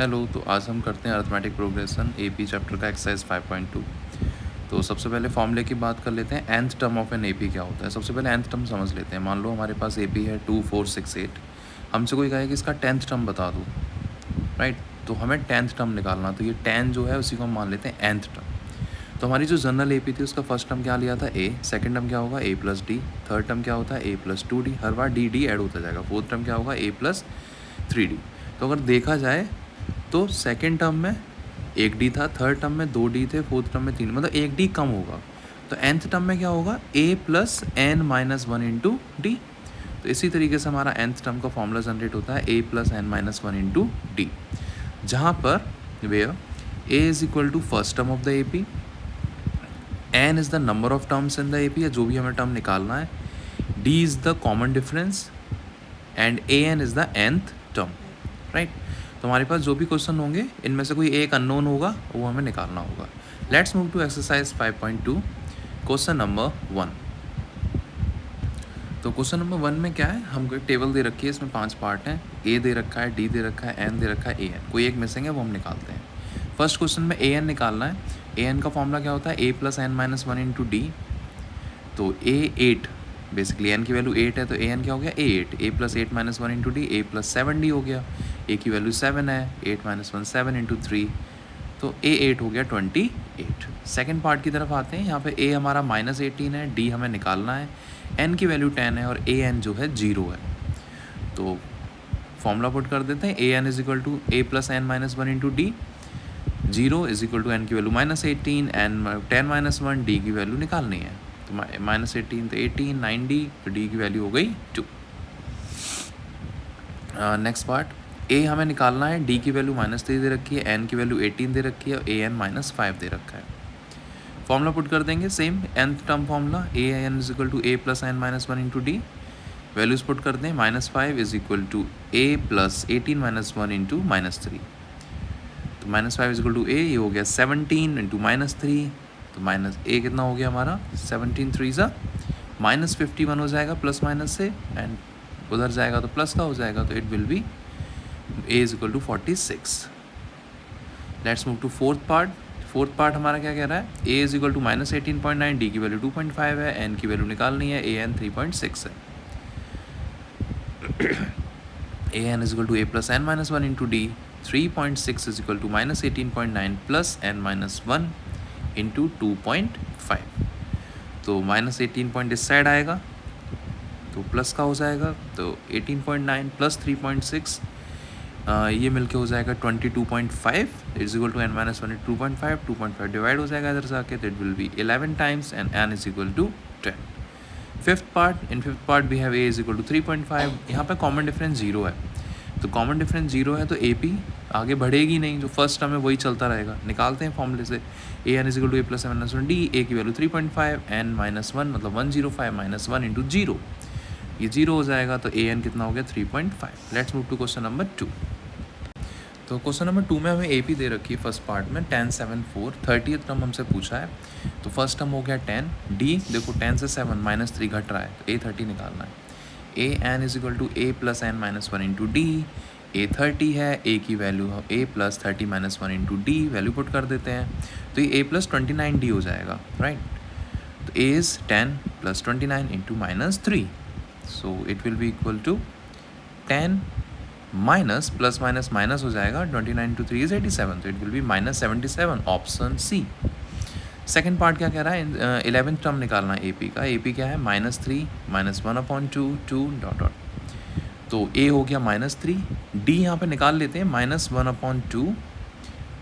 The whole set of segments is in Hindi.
हेलो। तो आज हम करते हैं अरिथमेटिक प्रोग्रेशन एपी चैप्टर का एक्सरसाइज 5.2। तो सबसे पहले फॉर्मूले की बात कर लेते हैं। nth term of an AP क्या होता है। सबसे पहले nth टर्म समझ लेते हैं। मान लो हमारे पास एपी है 2, 4, 6, 8। हमसे कोई कहे कि इसका 10th टर्म बता दो, राइट। तो हमें 10th टर्म निकालना, तो ये 10 जो है उसी को हम मान लेते हैं nth टर्म। तो हमारी जो जनरल एपी थी उसका फर्स्ट टर्म क्या लिया था a, सेकंड टर्म क्या होगा a plus D, third term क्या होता है a plus 2d, her bar D add होता जाएगा। फोर्थ टर्म क्या होगा a प्लस 3d। तो अगर देखा जाए तो सेकेंड टर्म में एक डी था, थर्ड टर्म में 2 डी थे, फोर्थ टर्म में 3, मतलब एक डी कम होगा। तो nth टर्म में क्या होगा a plus N minus 1 into D. तो इसी तरीके से हमारा nth टर्म का फॉर्मूला जनरेट होता है a plus N minus 1 into D, जहाँ पर where a is equal to first term of the A P, n is the number of terms in the A P, या जो भी हमें टर्म निकालना है, d is the common difference and a n is the nth term, right. तो हमारे पास जो भी क्वेश्चन होंगे इनमें से कोई एक अननोन होगा, वो हमें निकालना होगा। Let's move to exercise 5.2, question number 1। तो क्वेश्चन नंबर 1 में क्या है, हमको एक टेबल दे रखी है, इसमें 5 पार्ट हैं। ए दे रखा है, डी दे रखा है, एन दे रखा है, ए एन, कोई एक मिसिंग है वो हम निकालते हैं। फर्स्ट क्वेश्चन में ए एन निकालना है। ए एन का फॉर्मूला क्या होता है A plus N minus 1 into D. तो ए 8, बेसिकली एन की वैल्यू 8 है, तो ए एन क्या हो गया A 8, A plus 8 minus 1 into D, A plus 7 D हो गया। ए की वैल्यू 7 है, 8 माइनस 1 7 इंटू 3, तो ए 8 हो गया 28। सेकेंड पार्ट की तरफ आते हैं। यहाँ पे ए हमारा माइनस 18 है, डी हमें निकालना है, एन की वैल्यू 10 है और ए एन जो है 0 है। तो फॉर्मूला पुट कर देते हैं। A N is equal to A plus N minus 1 into D, 0 is equal to N की value minus 18, N 10 minus 1, D की वैल्यू निकालनी है। तो माइनस 18 तो 18, 9d, तो डी की वैल्यू हो गई 2। नेक्स्ट पार्ट, ए हमें निकालना है, डी की वैल्यू माइनस 3 दे रखी है, एन की वैल्यू 18 दे रखी है और ए एन माइनस 5 दे रखा है। फॉर्मूला पुट कर देंगे same, nth term formula A N is equal to A plus N minus 1 into D. Values put कर दें, -5 is equal to A plus 18 minus 1 into -3। तो -5 इज इक्वल टू ए, ये हो गया 17 इंटू -3, तो माइनस ए कितना हो गया हमारा 17 3 सा -51 हो जाएगा प्लस माइनस से, एंड उधर जाएगा तो प्लस का हो जाएगा, तो it will be A is equal to 46। Let's move to fourth part. Fourth part हमारा क्या कह रहा है, ए इज इक्वल टू -18.9, डी की वैल्यू 2.5 है, एन की वैल्यू निकालनी है, ए एन 3.6 है। A N is equal to A plus N minus 1 into D, 3.6 is equal to -18.9 plus N minus 1 into 2.5। तो -18 पॉइंट इस साइड आएगा तो प्लस का हो जाएगा, तो 18.9 प्लस 3.6 ये मिलके हो जाएगा 22.5 is equal to N minus 1 2.5 divide हो जाएगा इधर से आके, तो it will be 11 times and N is equal to 10। Fifth part, in fifth part we have A is equal to 3.5। यहाँ पे कॉमन डिफरेंस 0 है, तो कॉमन डिफरेंस 0 है तो ए पी आगे बढ़ेगी नहीं, जो फर्स्ट टर्म है वही चलता रहेगा। निकालते हैं फॉर्मूले से, A N is equal to A plus N minus 1 D, A की वैल्यू 3.5, एन माइनस 1 मतलब 105 माइनस 1 इंटू 0, ये 0 हो जाएगा, तो ए एन कितना हो गया 3.5। Let's move to question number 2। तो क्वेश्चन नंबर 2 में हमें ए पी दे रखी है फर्स्ट पार्ट में 10 7 4, 30th टर्म हमसे पूछा है। तो फर्स्ट टर्म हो गया 10, डी देखो 10 से 7 माइनस 3 घट रहा है, तो ए 30 निकालना है। A N is equal to A plus N minus 1 into D, A 30 है, ए की वैल्यू है A plus 30 minus 1 into D, value put कर देते हैं, तो ये ए प्लस 29 डी हो जाएगा, राइट। तो A is 10 plus 29 into -3, so it will be equal to 10 minus plus minus minus हो जाएगा, 29 टू 3 इज 87, तो it will be -77, option C. Second part क्या कह रहा है, 11th टर्म निकालना है ए पी का। ए पी क्या है -3 माइनस 1/2 2 डॉट डॉट, तो ए हो गया -3, डी यहाँ पे निकाल लेते हैं -1/2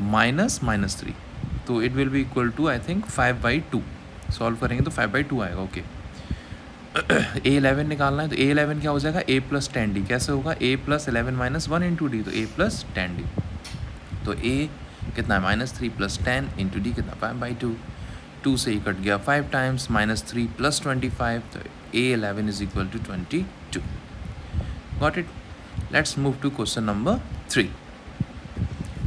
माइनस -3, तो it will be equal to I think 5/2। Solve करेंगे तो 5/2 आएगा, ओके। ए 11 निकालना है, तो ए 11 क्या हो जाएगा ए प्लस 10 डी, कैसे होगा ए प्लस 11 माइनस 1 इंटू डी, तो ए प्लस 10 डी, तो ए कितना है -3 प्लस 10 इंटू डी कितना 5/2, 2 से ही कट गया 5 टाइम्स, -3 प्लस 25, तो A 11 is equal to 22। Got it. Let's move to question number 3।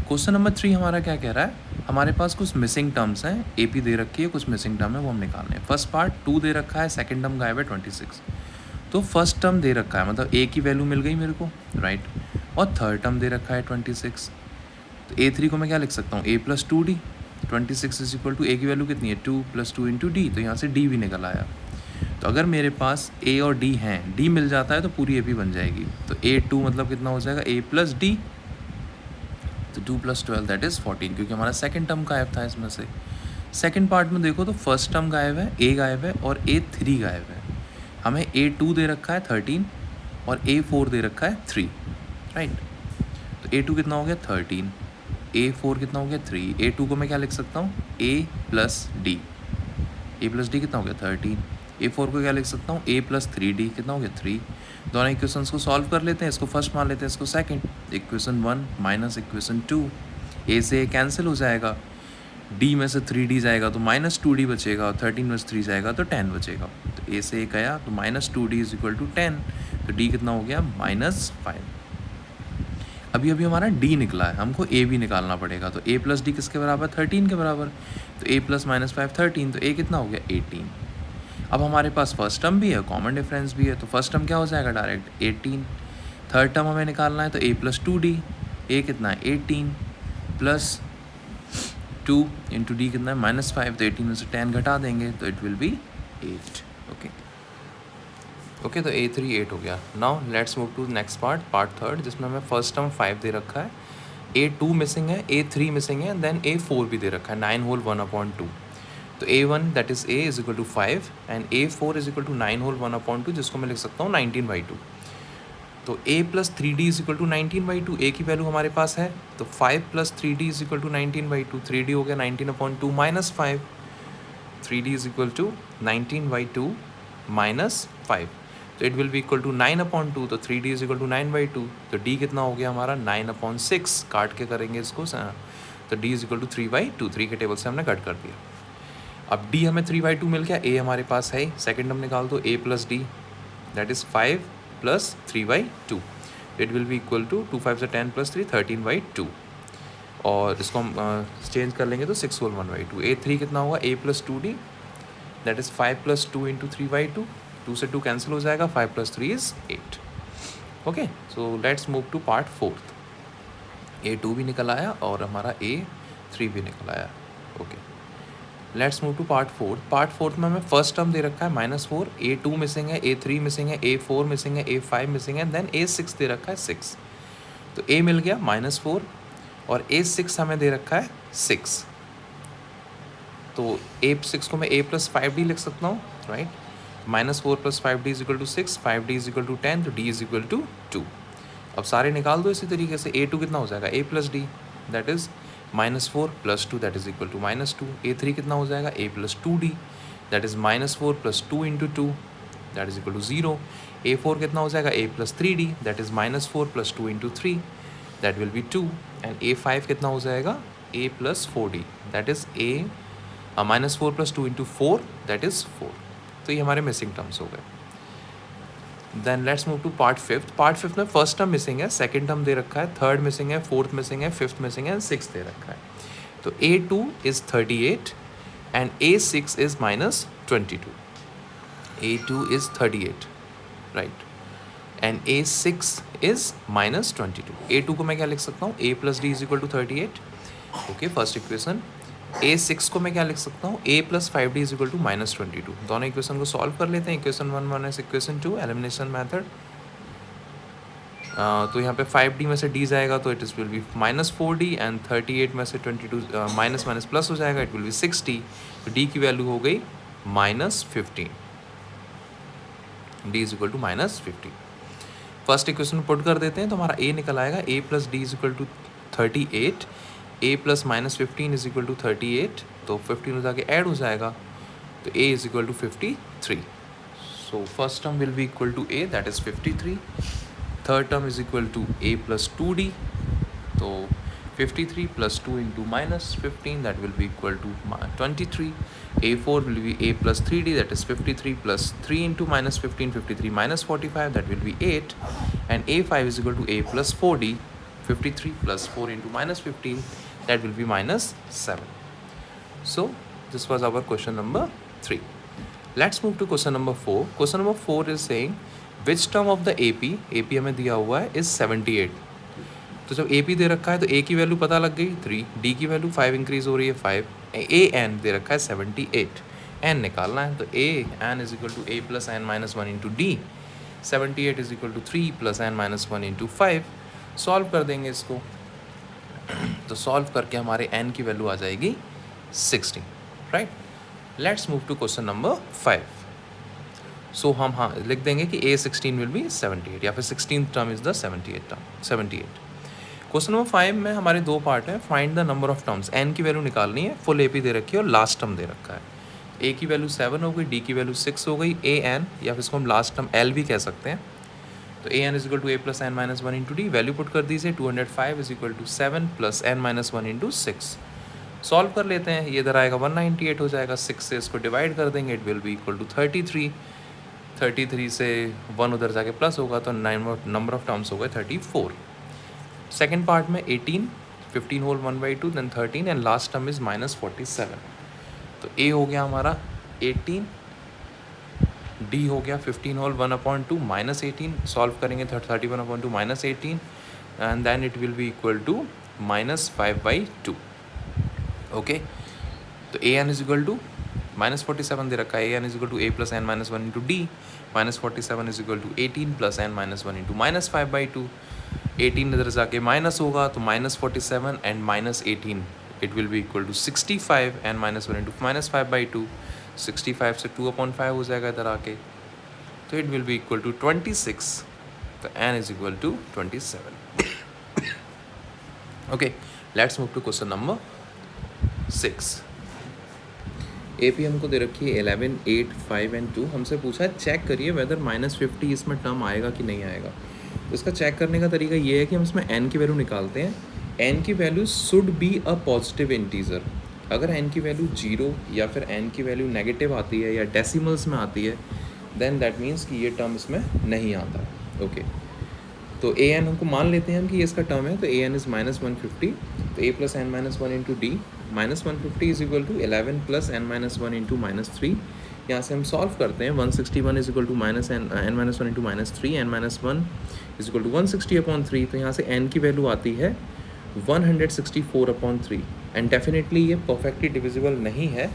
Question number 3 हमारा क्या कह रहा है, हमारे पास कुछ मिसिंग टर्म्स हैं, ए पी दे रखी है, कुछ मिसिंग टर्म है वो हम निकालने हैं। फर्स्ट पार्ट 2 दे रखा है, सेकंड टर्म गायब है 26, तो फर्स्ट टर्म दे रखा है मतलब ए की वैल्यू मिल गई मेरे को, राइट, और थर्ड टर्म दे रखा है 26। तो A3 को मैं क्या लिख सकता हूँ, A plus 2D। 26 is equal to A की वैल्यू कितनी है, 2 + 2 × D, तो यहाँ से D भी निकल आया। तो अगर मेरे पास A और D हैं, D मिल जाता है तो पूरी AP बन जाएगी। तो A2 मतलब कितना हो जाएगा, A प्लस D, तो 2 + 12 दैट इज़ 14, क्योंकि हमारा सेकंड टर्म गायब था इसमें से। सेकंड पार्ट में देखो तो फर्स्ट टर्म गायब है, A गायब है और A3 गायब है। हमें A2 दे रखा है 13 और A4 दे रखा है 3, राइट। तो A2 कितना हो गया 13, A4 कितना हो गया 3, A2 को मैं क्या लिख सकता हूँ, A plus D, A plus D कितना हो गया 13, A4 को क्या लिख सकता हूँ, A प्लस 3D कितना हो गया 3। दोनों इक्वेशंस को सॉल्व कर लेते हैं, इसको फर्स्ट मान लेते हैं, इसको second. Equation 1 minus equation 2, A से A कैंसिल हो जाएगा, D में से 3D जाएगा तो -2D बचेगा, और 13 में से 3 जाएगा तो 10 बचेगा। तो A से A गया तो -2D = 10, तो D कितना हो गया -5। अभी हमारा D निकला है, हमको A भी निकालना पड़ेगा। तो A प्लस D किसके बराबर, 13 के बराबर। तो A प्लस -5 13, तो A कितना हो गया 18। अब हमारे पास फर्स्ट टर्म भी है, कॉमन डिफरेंस भी है, तो फर्स्ट टर्म क्या हो जाएगा डायरेक्ट 18। थर्ड टर्म हमें निकालना है, तो A प्लस 2D, A कितना है 18 प्लस 2 × D कितना है -5, तो 18 में से 10 घटा देंगे तो इट विल बी 8। ओके, तो A3 8 हो गया। Now let's move to next part third, जिसमें हमें फर्स्ट टर्म 5 दे रखा है, A2 मिसिंग है, A3 मिसिंग है, देन A4 भी दे रखा है 9 होल 1/2। तो A1 that is A is equal to 5 and A4 is equal to 9 whole 1/2, जिसको मैं लिख सकता हूँ 19/2। तो A plus 3D is equal to 19/2, A की वैल्यू हमारे पास है, तो 5 + 3D is equal to 19/2, 3D हो गया 19/2 minus 5, 3D is equal to 19/2 minus 5, तो it will be equal to 9/2, तो 3D इज इक्वल टू 9/2, तो D कितना हो गया हमारा 9/6, काट के करेंगे इसको, तो D इज इक्वल टू 3/2, 3 के टेबल से हमने कट कर दिया। अब D हमें 3/2 मिल गया, A हमारे पास है, सेकेंड हम निकाल दो, A plus D that is 5 + 3/2, it will be equal to 2 5 से 10 + 3 13/2, और इसको हम चेंज कर लेंगे तो 6 होल 1/2। A3 कितना होगा, A plus 2D that is 5 + 2 × 3/2, 2 से 2 कैंसिल हो जाएगा, 5 + 3 is 8। Okay, so let's move to part fourth. A2 भी निकल आया और हमारा A3 भी निकल आया। Okay, let's move to part fourth में हमें फर्स्ट टर्म दे रखा है -4, A2 मिसिंग है, A3 मिसिंग है, A4 मिसिंग है, A5 मिसिंग है, देन A6 दे रखा है 6। तो A मिल गया -4 और A6 हमें दे रखा है 6, तो A6 को मैं A प्लस 5D लिख सकता हूँ, right. -4 + 5D is equal to 6, 5D is equal to 10, तो D इज इक्वल टू 2। अब सारे निकाल दो इसी तरीके से। A2 कितना हो जाएगा, A plus D that is -4 + 2 that is equal to -2। A3 कितना हो जाएगा, A plus 2D that is -4 + 2 × 2 that is equal to 0। A4 कितना हो जाएगा, A plus 3D that is -4 + 2 × 3 that will be 2, and A5 कितना हो जाएगा, A plus 4D that is -4 + 2 × 4 that is 4। तो ये हमारे मिसिंग टर्म्स हो गए। Then let's move to part fifth में फर्स्ट टर्म मिसिंग है, सेकंड टर्म दे रखा है, थर्ड मिसिंग है, फोर्थ मिसिंग है, फिफ्थ मिसिंग है, सिक्स दे रखा है। तो A2 is 38 and A6 is -22। A2 is 38 right and A6 is -22। A2 को मैं क्या लिख सकता हूँ, A plus D is equal to 38। Okay, first equation. A6 को मैं क्या लिख सकता हूँ, A plus 5D is equal to -22। दोनों इक्वेशन को सॉल्व कर लेते हैं, equation 1 minus equation 2, elimination method. तो यहाँ पे 5D में से D जाएगा तो it is will be -4D, and 38 में से 22 माइनस माइनस प्लस हो जाएगा, इट विल बी 60। तो D की वैल्यू हो गई -15, D is equal to -15। First equation put कर देते हैं तो हमारा A निकल आएगा, A plus D is equal to 38, A plus -15 is equal to 38, तो 15 हो जाके ऐड हो जाएगा, तो A is equal to 53। So first term will be equal to A that is 53, third term is equal to A plus 2D, तो 53 + 2 × -15 that will be equal to 23। A4 will be A plus 3D that is 53 + 3 × -15, 53 - 45 that will be 8, and A5 is equal to A plus 4D, 53 + 4 × -15 that will be -7. So this was our question number 3. Let's move to question number 4. Question number 4 is saying which term of the AP हमें दिया हुआ है is 78. तो जब ए पी दे रखा है तो ए की वैल्यू पता लग गई 3, डी की वैल्यू 5 इंक्रीज हो रही है 5, ए एन दे रखा है 78, एन निकालना है तो A N is equal to A plus N minus one into D, 78 is equal to 3 plus N minus one into 5। Solve कर देंगे इसको तो सॉल्व करके हमारे एन की वैल्यू आ जाएगी 16, right. Let's move to question number 5। So हम हाँ लिख देंगे कि A16 विल बी 78 या फिर 16th term is the 78। Question number 5 में हमारे दो पार्ट है। Find the number of terms, N की वैल्यू निकालनी है, फुल एपी दे रखी है और लास्ट टर्म दे रखा है। ए की वैल्यू 7 हो गई, डी की वैल्यू 6 हो गई, ए एन या फिर इसको हम लास्ट टर्म एल भी कह सकते हैं। तो A N is equal to A plus N minus one into D, value put कर दीजिए 205 is equal to 7 plus N minus one into 6। Solve कर लेते हैं, ये इधर आएगा 198 हो जाएगा, 6 से इसको डिवाइड कर देंगे, it will be equal to 33 से 1 उधर जाके प्लस होगा तो नंबर ऑफ टर्म्स हो गए 34। सेकेंड पार्ट में 18, 15 whole 1/2 then 13 and last term is minus 47। तो ए हो गया हमारा 18, डी हो गया 15 होल 1/2 माइनस 18, सॉल्व करेंगे 31/2 minus 18 and then it will be equal to minus 5/2। Okay, तो A N is equal to minus 47 दे रखा है, A N is equal to A plus N minus one into D, minus 47 is equal to 18 plus N minus one into minus 5/2। 18 इधर जाके माइनस होगा तो minus 47 and minus 18 it will be equal to 65 and minus one into minus 5/2। 65 से 2/5 हो जाएगा इधर आके, तो it will be equal to 26, तो N is equal to 27। Okay, let's move to question number 6। A P हमको दे रखी है 11, 8, 5 एंड 2। हमसे पूछा है चेक करिए वेदर -50 इसमें टर्म आएगा कि नहीं आएगा। तो इसका चेक करने का तरीका ये है कि हम इसमें n की वैल्यू निकालते हैं। n की value should be a positive integer. अगर n की वैल्यू 0 या फिर n की वैल्यू नेगेटिव आती है या डेसिमल्स में आती है देन दैट मीन्स कि ये टर्म इसमें नहीं आता। ओके, तो ए एन हमको मान लेते हैं हम कि ये इसका टर्म है, तो ए एन इज़ -150, तो a plus N minus one into d, -150 is equal to 11 plus N minus one into -3। यहाँ से हम सॉल्व करते हैं, 161 is equal to minus n minus one into -3, n minus one is equal to 160/3। तो यहाँ से एन की वैल्यू आती है 164/3 एंड डेफिनेटली ये परफेक्टली डिविजिबल नहीं है,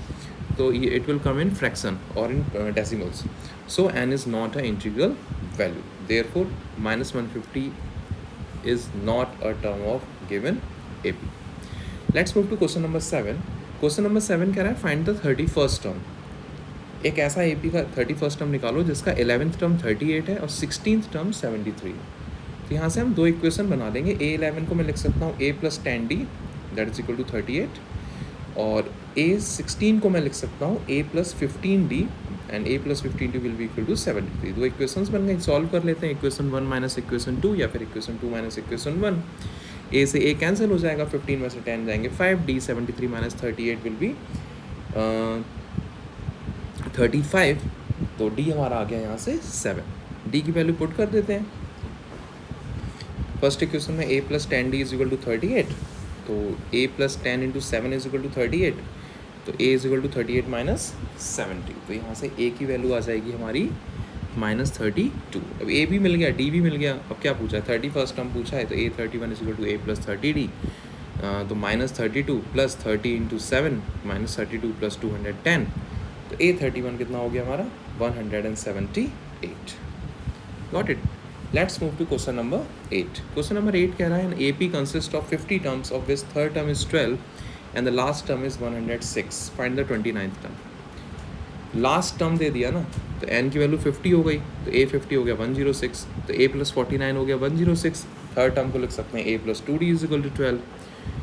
तो ये it will come in fraction और in decimals, so N is not a integral value, therefore -150 is not a term of given AP. Let's move to question number 7. Question number 7 कह रहा है find the 31st term. एक ऐसा AP का 31st term निकालो जिसका 11th term 38 है और 16th term 73 है। तो यहाँ से हम दो इक्वेशन बना लेंगे। A11 को मैं लिख सकता हूँ A plus 10D that is equal to 38 और A16 को मैं लिख सकता हूँ A plus 15D and A plus 15D will be equal to 73। दो इक्वेशंस बन गए, सॉल्व कर लेते हैं। इक्वेशन 1 माइनस इक्वेशन 2 या फिर इक्वेशन 2 माइनस इक्वेशन 1। A से A कैंसिल हो जाएगा, 15 में से 10 जाएंगे 5, D 73 माइनस 38 विल बी 35, तो D हमारा आ गया यहाँ से 7। D की वैल्यू पुट कर देते हैं। फर्स्ट इक्वेशन में A plus 10D is equal to 38, तो A plus 10 into 7 is equal to 38, तो A is equal to 38 minus 70। तो यहाँ से A की वैल्यू आ जाएगी हमारी -32। अब A भी मिल गया, D भी मिल गया, अब क्या पूछा है 31st टर्म पूछा है, तो A31 is equal to A plus 30D, तो -32 प्लस 30 इंटू 7 -32 प्लस 210, तो A31 कितना हो गया हमारा 178। Got it. Let's move to question number 8। Question number 8 कह रहा है A P consist of 50 terms of which third term is 12 and the last term is 106। Find the 29th term. Last term दे दिया ना, तो n की वैल्यू 50 हो गई, तो A 50 हो गया 106, तो A प्लस 49 हो गया 106। थर्ड टर्म को लिख सकते हैं A plus 2D is equal to 12।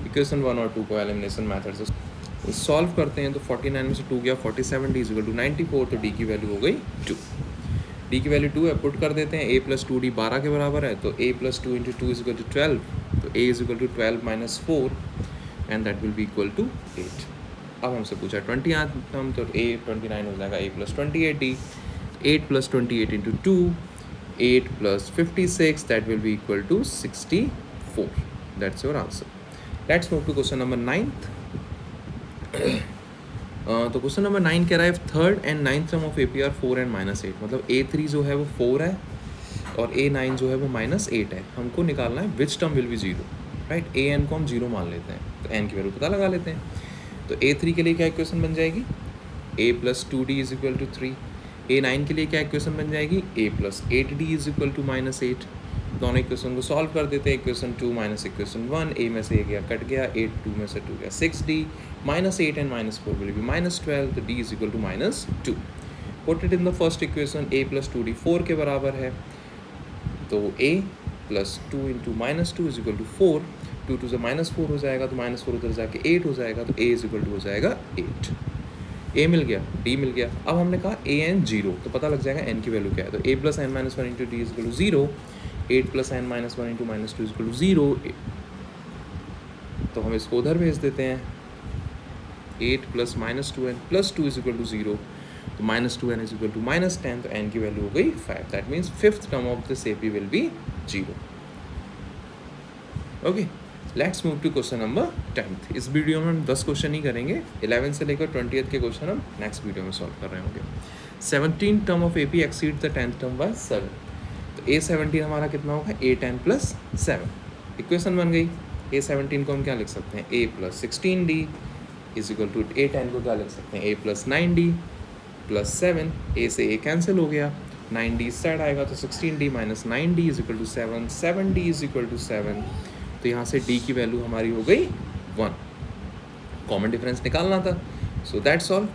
Equation 1 और 2 को एलिमिनेशन मेथड से सॉल्व करते हैं, तो 49 में से 2 गया 47, D इज इक्वल टू 94, तो D की वैल्यू हो गई 2। D की वैल्यू 2 है, पुट कर देते हैं। A प्लस 2D 12 के बराबर है, तो A plus 2 into 2 is equal to 12, तो A is equal to 12 minus 4 and that will be equal to 8। अब हमसे पूछा 20th टर्म, तो A 29 हो जाएगा A plus 28D, 8 plus 28 into 2, 8 plus 56 that will be equal to 64। That's your answer. Let's move to question number 9th। तो क्वेश्चन नंबर 9 कह रहा है third and ninth term of AP are 4 and -8, मतलब A3 जो है वो 4 है और A9 जो है वो -8 है। हमको निकालना है which term will be 0। Right. A N को हम 0 मान लेते हैं, तो एन की वैल्यू पता लगा लेते हैं। तो A3 के लिए क्या इक्वेशन बन जाएगी, a + 2d = 3। A9 के लिए क्या इक्वेशन बन जाएगी, a + 8d = -8। दोनों इक्वेशन को सॉल्व कर देते हैं, इक्वेशन 2 माइनस इक्वेशन 1, a में से a गया कट गया, 8 2 में से 2 गया 6d, -8 and -4 will be -12, तो d = -2। Put it in the first equation, a + 2d 4 के बराबर है, तो a + 2 × -2 = 4, 2 2 से -4 हो जाएगा, तो -4 उधर जाके 8 हो जाएगा, तो a = हो जाएगा 8। a मिल गया, d मिल गया। अब हमने कहा a n 0, तो पता लग जाएगा n की वैल्यू क्या है, तो a + n - 1 × d = 0, 8 + n - 1 × -2 = 0। तो हम इसको उधर भेज देते हैं, 8 + -2n + 2 = 0, तो -2n = -10, तो n की वैल्यू हो गई 5। That means fifth term of this AP will be 0। Okay, let's move to question number 10th। इस वीडियो में हम 10 क्वेश्चन ही करेंगे, 11 से लेकर 20th के क्वेश्चन हम नेक्स्ट वीडियो में सॉल्व कर रहे होंगे। 17th term of AP exceed the 10th term by 7, तो A17 हमारा कितना होगा, A10 + 7। इक्वेशन बन गई, A17 को हम क्या लिख सकते हैं, a + 16d = A10 को क्या लिख सकते हैं, a + 9d + 7, a से a कैंसिल हो गया, 9d साइड आएगा, तो 16d - 9d = 7, 7d = 7, तो यहाँ से d की वैल्यू हमारी हो गई 1। कॉमन डिफरेंस निकालना था। So that's all.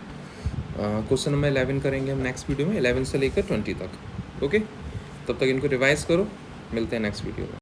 Question number 11 करेंगे हम नेक्स्ट वीडियो में, 11 से लेकर 20 तक। ओके, तब तक इनको रिवाइज करो, मिलते हैं नेक्स्ट वीडियो में।